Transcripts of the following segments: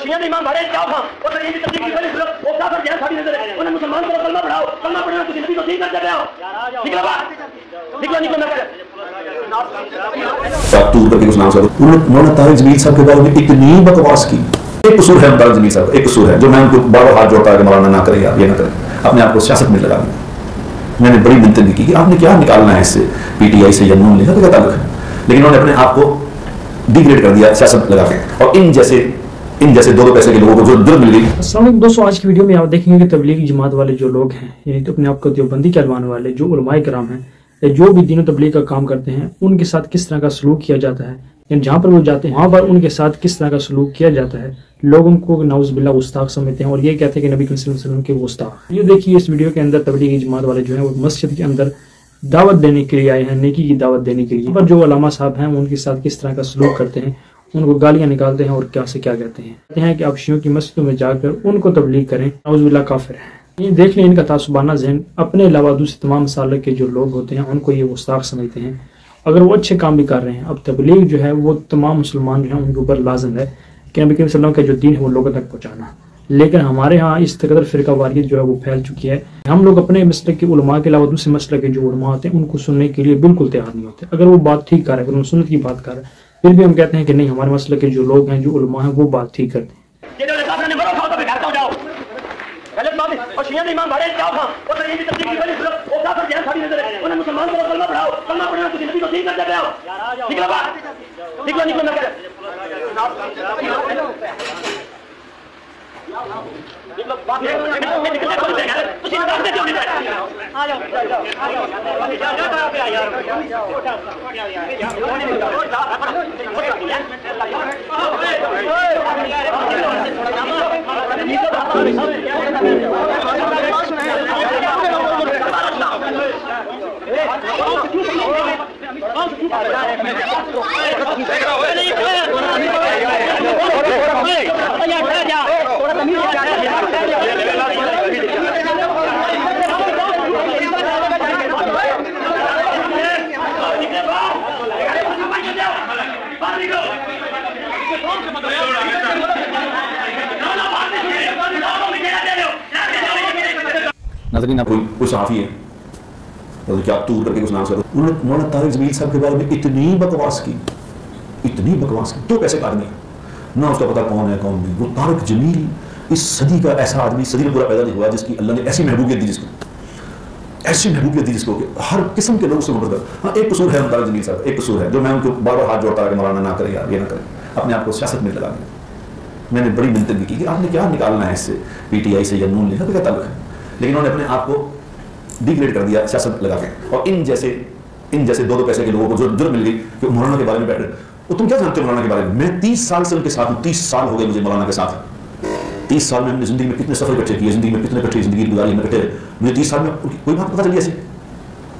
شیعہ نے امام بھاڑے کیا کھا اور یہ بھی تفسیر کی پہلی صورت وہ کافر جہاں ساری نظر ہے انہیں مسلمان کو کلمہ پڑھاؤ کلمہ پڑھنا تو زندگی کو صحیح کر دیتے ہو نکلو باہر نکلو میں آپ ٹور کر کے اس نام سے مولانا طارق جمیل صاحب کے بارے میں اتنی بکواس کی. ایک قصور ہے طارق جمیل صاحب کا, ایک قصور ہے جو میں ان کو بار بار ہاتھ جوڑتا ہے کہ مولانا نہ کرے آپ یہ نہ کریں, اپنے آپ کو سیاست میں لگا دیا. میں نے بڑی منتیں بھی کی کہ آپ نے کیا نکالنا ہے اس سے, پی ٹی آئی سے یا نون لیگ کا کیا تعلق ہے, لیکن انہوں نے اپنے آپ کو ڈیگریڈ کر دیا سیاست لگا کے, اور ان جیسے دو پیسے کے لوگوں کو جو دل مل گئی. السلام علیکم دوستوں, آج کی ویڈیو میں آپ دیکھیں گے کہ تبلیغی جماعت والے جو لوگ ہیں, یعنی تو اپنے آپ کو دیوبندی کہلوانے والے جو علماء کرام ہیں یا جو بھی دین و تبلیغ کا کام کرتے ہیں, ان کے ساتھ کس طرح کا سلوک کیا جاتا ہے, یعنی جہاں پر وہ جاتے ہیں وہاں پر ان کے ساتھ کس طرح کا سلوک کیا جاتا ہے. لوگ ان کو نعوذ باللہ گستاخ سمجھتے ہیں اور یہ کہتے ہیں کہ نبی صلی اللہ علیہ وسلم کے گستاخ. یہ دیکھیے اس ویڈیو کے اندر تبلیغی جماعت والے جو ہیں وہ مسجد کے اندر دعوت دینے کے لیے آئے ہیں, نیکی کی دعوت دینے کے لیے. پر جو علماء صاحب ہیں ان کے ساتھ کس طرح کا سلوک کرتے ہیں, ان کو گالیاں نکالتے ہیں اور کیا سے کیا کہتے ہیں کہ آپ شیعوں کی مسجدوں میں جا کر ان کو تبلیغ کریں, نعوذ باللہ کافر ہیں. یہ دیکھ لیں ان کا تعصبانہ ذہن, اپنے علاوہ دوسرے تمام مسالک کے جو لوگ ہوتے ہیں ان کو یہ گستاخ سمجھتے ہیں اگر وہ اچھے کام بھی کر رہے ہیں. اب تبلیغ جو ہے وہ تمام مسلمان جو ہیں ان کے اوپر لازم ہے کہ نبی صلی اللہ علیہ وسلم کا جو دین ہے وہ لوگوں تک پہنچانا. لیکن ہمارے ہاں اس قدر فرقہ واریت جو ہے وہ پھیل چکی ہے, ہم لوگ اپنے مسلک کے علماء کے علاوہ دوسرے مسلک کے جو علماء ہوتے ہیں ان کو سننے کے لیے بالکل تیار نہیں ہوتے. اگر وہ بات ٹھیک کر رہے ہیں, اگر وہ سنت کی بات کر رہے ہیں, پھر بھی ہم کہتے ہیں کہ نہیں, ہمارے مسلک کے جو لوگ ہیں جو علماء ہیں وہ بات ٹھیک کرتے ہیں. اور شیعہ نے امام بھاڑے کیا کھا اور یہ بھی تفسیر کی پہلی صورت وہ کافر جہاں ساری نظر ہے انہیں مسلمان کو کلمہ پڑھاؤ کلمہ پڑھنا تو زندگی کو صحیح کر دیتے ہو نکلو باہر نکلو میں ناظرین, کوئی صحافی ہے کیا آپ ٹور کر کے اس نام سے انہوں نے مولانا طارق جمیل صاحب کے بارے میں اتنی بکواس کی, دو پیسے کا آدمی نہ اس کا پتہ کون ہے کون نہیں. وہ طارق جمیل اس صدی کا ایسا آدمی, صدی میں پورا پیدا نہیں ہوا جس کی اللہ نے ایسی محبوبیت دی جس کو کہ ہر قسم کے لوگ سے محبت کر. ہاں ایک قصور ہے طارق جمیل صاحب, ایک قصور ہے جو میں ان کو بار بار ہاتھ جوڑتا ہے کہ مولانا نہ کرے یار یہ نہ کرے, اپنے آپ کو سیاست میں لگا دیا. میں نے بڑی منتیں بھی کی کہ آپ نے کیا نکالنا ہے اس سے, پی ٹی آئی سے یا نون لیگ کا کیا تعلق ہے, لیکن انہوں نے اپنے آپ کو ڈیگریڈ کر دیا سیاست لگا کے, اور ان جیسے دو پیسے کے لوگوں کو جو دل مل گئی کہ مولانا کے بارے میں بیٹھے. وہ تم کیا جانتے ہو مولانا کے بارے میں؟ میں 30 سال سے ان کے ساتھ ہوں, 30 سال ہو گئے مجھے مولانا کے ساتھ. 30 سال میں ہم نے زندگی میں کتنے سفر اکٹھے کیے, زندگی میں کتنے اکٹھے زندگی گزاری میں اکٹھے. مجھے 30 سال میں کوئی بات پتہ چلی ایسی,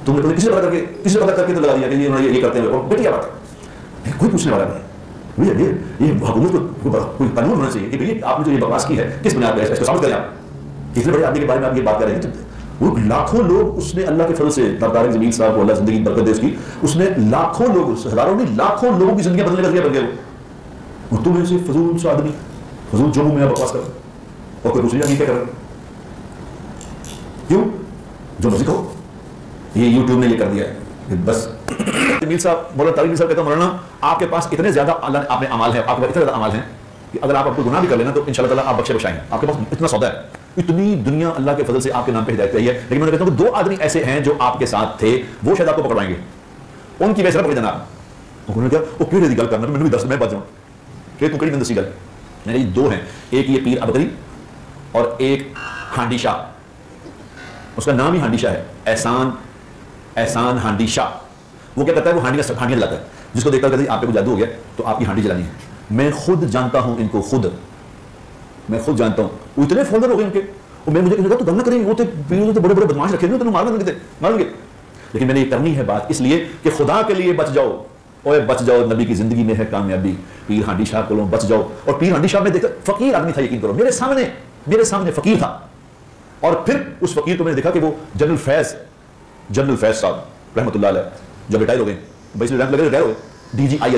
تم نے کسی پتہ کر کے تو لگا دیا کہ یہ کرتے ہیں, اور بیٹی بات ہے, کوئی پوچھنے والا نہیں. یہ حکومت کو کوئی قانون ہونا چاہیے کہ آپ نے جو یہ بکواس کی ہے کس بنیاد پہ, اس کو ثابت کریں. آپ اتنے بڑے آدمی کے بارے میں آپ یہ بات کر رہے ہیں, وہ لاکھوں لوگ اس نے اللہ کے فضل سے, طارق جمیل صاحب کو اللہ زندگی برکت دے اس کی, اس نے لاکھوں لوگ, ہزاروں نہیں لاکھوں لوگوں کی زندگی بدلنے کا ذریعہ بن گئے. اور تم ایسے فضول سے آدمی, فضول جو میں بکواس کر اور کوئی دوسری آدمی کیا کر کیوں جو مرضی کہو, یہ یوٹیوب نے یہ کر دیا ہے بس. جمیل صاحب, مولانا طارق جمیل صاحب کہتا ہوں مولانا آپ کے پاس اتنے زیادہ آپ نے اعمال ہیں, آپ کے پاس اتنے زیادہ اعمال ہیں کہ اگر آپ کوئی گناہ بھی کر لینا تو انشاءاللہ تعالیٰ آپ بخشے بخشائیں گے. آپ کے پاس اتنا سودا ہے, اتنی دنیا اللہ کے فضل سے آپ کے نام پہ ہدایت کری ہے. لیکن میں کہتا ہوں کہ 2 آدمی ایسے ہیں جو آپ کے ساتھ تھے, وہ شاید آپ کو پکڑوائیں گے, ان کی وجہ سے پکڑ جانا. انہوں نے کہا وہ کیوں گل کرنا, میں بھی دس میں بچ جاؤں کہ تم کڑی گندی گل. میرے 2 ہیں, ایک یہ پیر ابکری اور ایک ہانڈی شاہ, اس کا نام ہی ہانڈی شاہ ہے, احسان ہانڈی شاہ. وہ کیا کرتا ہے, وہ ہانڈیاں جلاتا ہے, جس کو دیکھتا ہے آپ پہ کوئی جادو ہو گیا تو آپ کی ہانڈی جلانی ہے. میں خود جانتا ہوں ان کو, میں خود جانتا ہوں, وہ اتنے فالوور ہو گئے ان کے. اور میں مجھے کہا تو گل نہ کریں, وہ تو بڑے بدماش رکھے ہوئے, ماریں گے. لیکن میں نے یہ کرنی ہے بات اس لیے کہ خدا کے لیے بچ جاؤ, اور بچ جاؤ, نبی کی زندگی میں ہے کامیابی. پیر ہانڈی شاہ کو بچ جاؤ. اور پیر ہانڈی شاہ میں دیکھا فقیر آدمی تھا, یقین کرو, میرے سامنے فقیر تھا. اور پھر اس فقیر کو میں نے دیکھا کہ وہ جنرل فیض صاحب رحمۃ اللہ علیہ جب ریٹائر ہو گئے, ریٹائر ہو گئے, D G I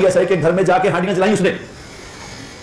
S I کے گھر میں جا کے ہانڈیاں جلائیں اس نے.